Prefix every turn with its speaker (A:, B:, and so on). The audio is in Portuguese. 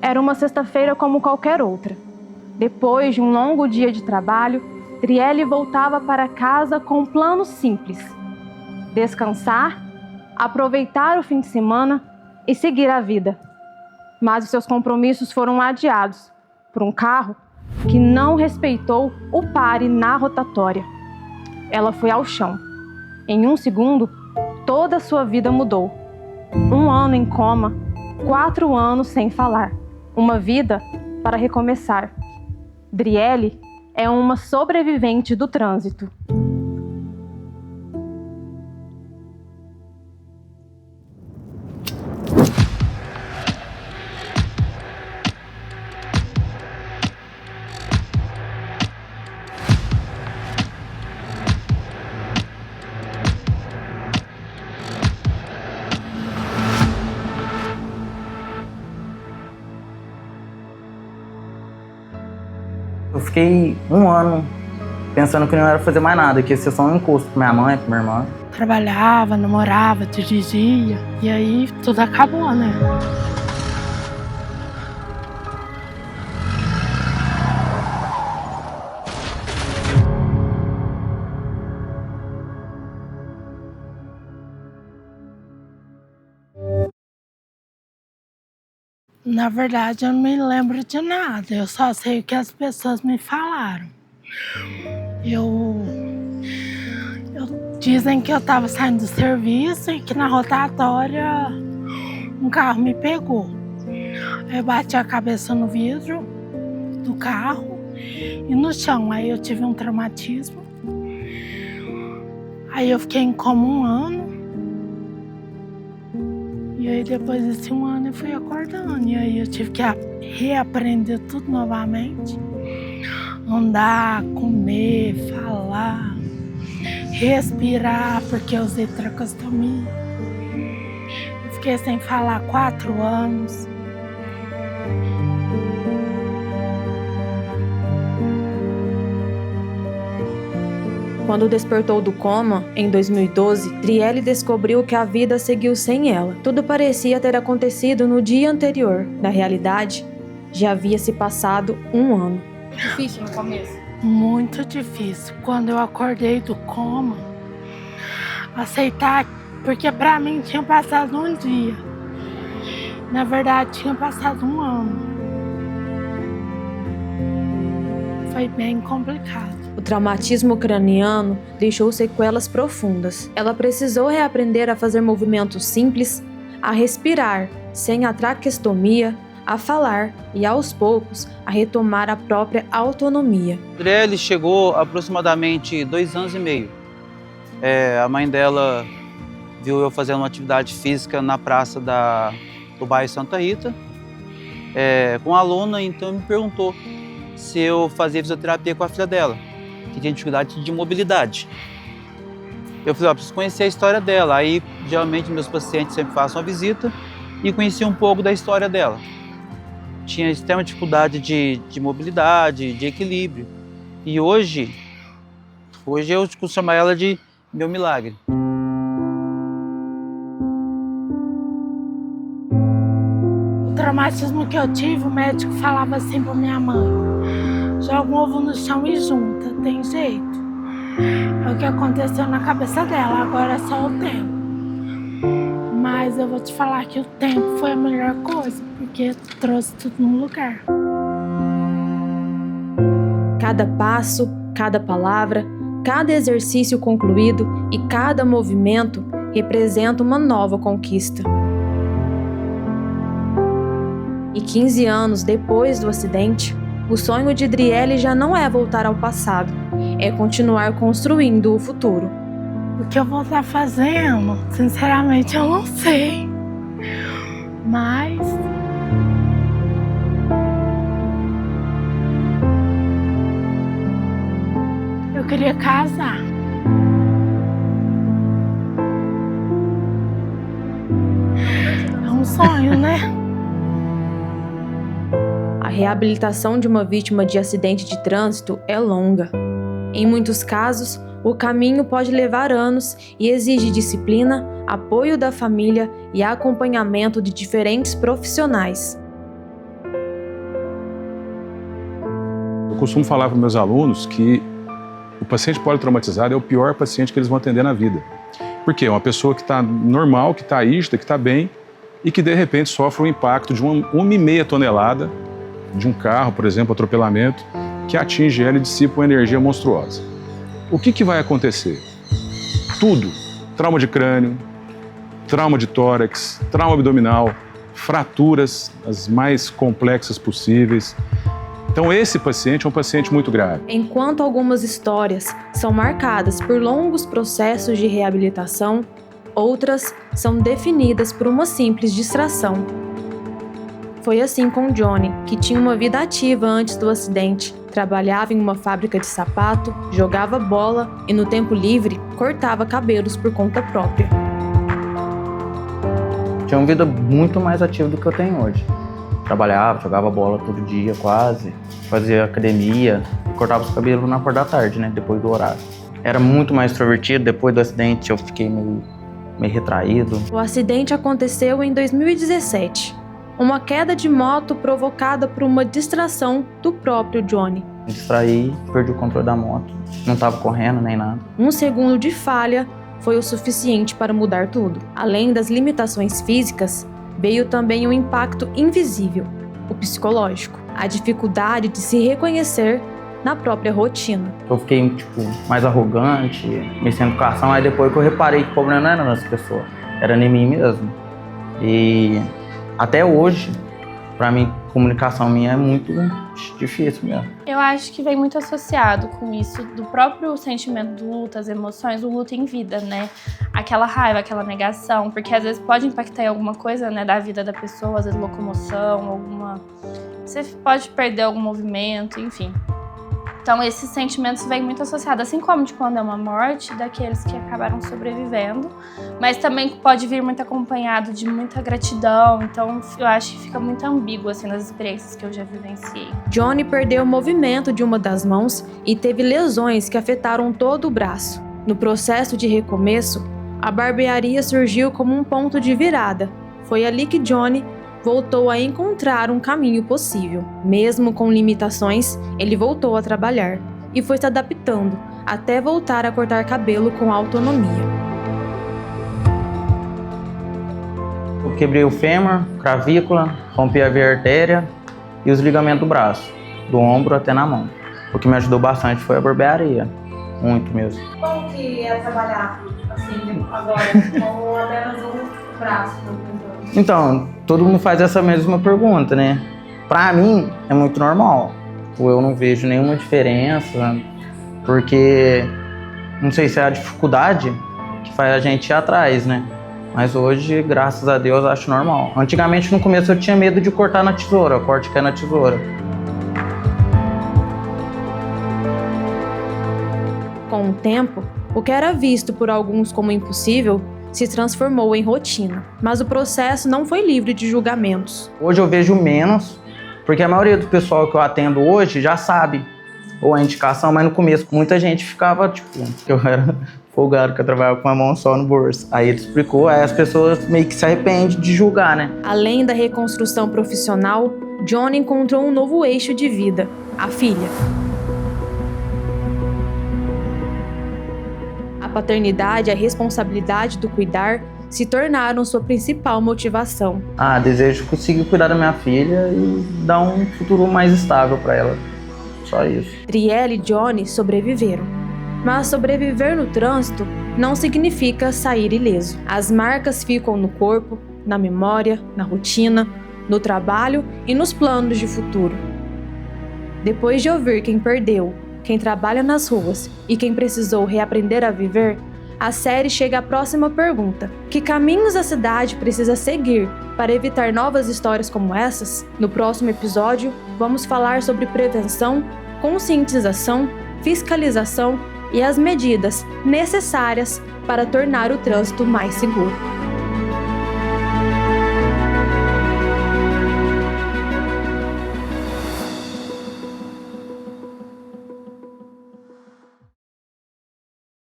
A: Era uma sexta-feira como qualquer outra. Depois de um longo dia de trabalho, Driele voltava para casa com um plano simples: descansar, aproveitar o fim de semana e seguir a vida. Mas os seus compromissos foram adiados por um carro que não respeitou o pare na rotatória. Ela foi ao chão. Em um segundo, toda a sua vida mudou. 1 ano em coma, 4 anos sem falar. Uma vida para recomeçar. Driele é uma sobrevivente do trânsito.
B: Eu fiquei 1 ano pensando que não era fazer mais nada, que ia ser só um encosto pra minha mãe, pra minha irmã.
C: Trabalhava, namorava, dirigia, e aí tudo acabou, né? Na verdade, eu não me lembro de nada, eu só sei o que as pessoas me falaram. Dizem que eu estava saindo do serviço e que na rotatória um carro me pegou. Eu bati a cabeça no vidro do carro e no chão. Aí eu tive um traumatismo. Aí eu fiquei em coma 1 ano. E aí depois desse 1 ano eu fui acordando. E aí eu tive que reaprender tudo novamente. Andar, comer, falar, respirar, porque eu usei tracostomia. Eu fiquei sem falar 4 anos.
A: Quando despertou do coma, em 2012, Driele descobriu que a vida seguiu sem ela. Tudo parecia ter acontecido no dia anterior. Na realidade, já havia se passado 1 ano.
C: Difícil no começo? Muito difícil. Quando eu acordei do coma, aceitar, porque pra mim tinha passado 1 dia. Na verdade, tinha passado 1 ano. Foi bem complicado.
A: O traumatismo craniano deixou sequelas profundas. Ela precisou reaprender a fazer movimentos simples, a respirar sem a traqueostomia, a falar e, aos poucos, a retomar a própria autonomia.
D: Driele chegou aproximadamente 2 anos e meio. A mãe dela viu eu fazendo uma atividade física na praça do bairro Santa Rita, com uma aluna, então me perguntou se eu fazia fisioterapia com a filha dela, que tinha dificuldade de mobilidade. Eu falei, preciso conhecer a história dela. Aí, geralmente, meus pacientes sempre fazem uma visita e conheci um pouco da história dela. Tinha extrema dificuldade de mobilidade, de equilíbrio. E hoje eu costumo chamar ela de meu milagre.
C: O traumatismo que eu tive, o médico falava assim pra minha mãe: joga um ovo no chão e junta, tem jeito. É o que aconteceu na cabeça dela, agora é só o tempo. Mas eu vou te falar que o tempo foi a melhor coisa, porque trouxe tudo no lugar.
A: Cada passo, cada palavra, cada exercício concluído e cada movimento representa uma nova conquista. E 15 anos depois do acidente, o sonho de Driele já não é voltar ao passado, é continuar construindo o futuro.
C: O que eu vou estar fazendo, sinceramente, eu não sei. Mas eu queria casar. É um sonho, né?
A: A reabilitação de uma vítima de acidente de trânsito é longa. Em muitos casos, o caminho pode levar anos e exige disciplina, apoio da família e acompanhamento de diferentes profissionais.
E: Eu costumo falar para meus alunos que o paciente politraumatizado é o pior paciente que eles vão atender na vida. Por quê? É uma pessoa que está normal, que está ígita, que está bem e que de repente sofre um impacto de 1,5 tonelada de um carro, por exemplo, atropelamento, que atinge ela e dissipa uma energia monstruosa. O que vai acontecer? Tudo. Trauma de crânio, trauma de tórax, trauma abdominal, fraturas as mais complexas possíveis. Então esse paciente é um paciente muito grave.
A: Enquanto algumas histórias são marcadas por longos processos de reabilitação, outras são definidas por uma simples distração. Foi assim com Johnny, que tinha uma vida ativa antes do acidente, trabalhava em uma fábrica de sapato, jogava bola e no tempo livre cortava cabelos por conta própria.
B: Tinha uma vida muito mais ativa do que eu tenho hoje. Trabalhava, jogava bola todo dia quase, fazia academia, cortava os cabelos na parte da tarde, né, depois do horário. Era muito mais extrovertido, depois do acidente eu fiquei meio retraído.
A: O acidente aconteceu em 2017. Uma queda de moto provocada por uma distração do próprio Johnny.
B: Me distraí, perdi o controle da moto, não estava correndo nem nada.
A: 1 segundo de falha foi o suficiente para mudar tudo. Além das limitações físicas, veio também um impacto invisível, o psicológico, a dificuldade de se reconhecer na própria rotina.
B: Eu fiquei mais arrogante, me sem educação, aí depois que eu reparei que o problema não era nas pessoas, era em mim mesmo. E até hoje, para mim, comunicação minha é muito difícil mesmo.
F: Eu acho que vem muito associado com isso, do próprio sentimento do luto, as emoções, o luto em vida, né? Aquela raiva, aquela negação, porque às vezes pode impactar em alguma coisa, né, da vida da pessoa, às vezes locomoção, você pode perder algum movimento, enfim. Então esses sentimentos vêm muito associados, assim como de quando é uma morte, daqueles que acabaram sobrevivendo, mas também pode vir muito acompanhado de muita gratidão, então eu acho que fica muito ambíguo assim nas experiências que eu já vivenciei.
A: Johnny perdeu o movimento de uma das mãos e teve lesões que afetaram todo o braço. No processo de recomeço, a barbearia surgiu como um ponto de virada. Foi ali que Johnny voltou a encontrar um caminho possível. Mesmo com limitações, ele voltou a trabalhar e foi se adaptando até voltar a cortar cabelo com autonomia.
B: Eu quebrei o fêmur, clavícula, rompi a via artéria e os ligamentos do braço, do ombro até na mão. O que me ajudou bastante foi a barbearia, muito mesmo.
A: Como que é trabalhar assim agora, com apenas um braço?
B: Então, todo mundo faz essa mesma pergunta, né? Pra mim, é muito normal. Eu não vejo nenhuma diferença, porque não sei se é a dificuldade que faz a gente ir atrás, né? Mas hoje, graças a Deus, acho normal. Antigamente, no começo, eu tinha medo de cortar na tesoura, o corte cai na tesoura.
A: Com o tempo, o que era visto por alguns como impossível se transformou em rotina. Mas o processo não foi livre de julgamentos.
B: Hoje eu vejo menos, porque a maioria do pessoal que eu atendo hoje já sabe, ou a indicação, mas no começo muita gente ficava, que eu era folgado, que eu trabalhava com a mão só no bolso. Aí ele explicou, aí as pessoas meio que se arrependem de julgar, né?
A: Além da reconstrução profissional, Johnny encontrou um novo eixo de vida, a filha. A paternidade e a responsabilidade do cuidar se tornaram sua principal motivação.
B: Desejo conseguir cuidar da minha filha e dar um futuro mais estável para ela. Só isso.
A: Trielle e Johnny sobreviveram. Mas sobreviver no trânsito não significa sair ileso. As marcas ficam no corpo, na memória, na rotina, no trabalho e nos planos de futuro. Depois de ouvir quem perdeu, quem trabalha nas ruas e quem precisou reaprender a viver, a série chega à próxima pergunta: que caminhos a cidade precisa seguir para evitar novas histórias como essas? No próximo episódio, vamos falar sobre prevenção, conscientização, fiscalização e as medidas necessárias para tornar o trânsito mais seguro.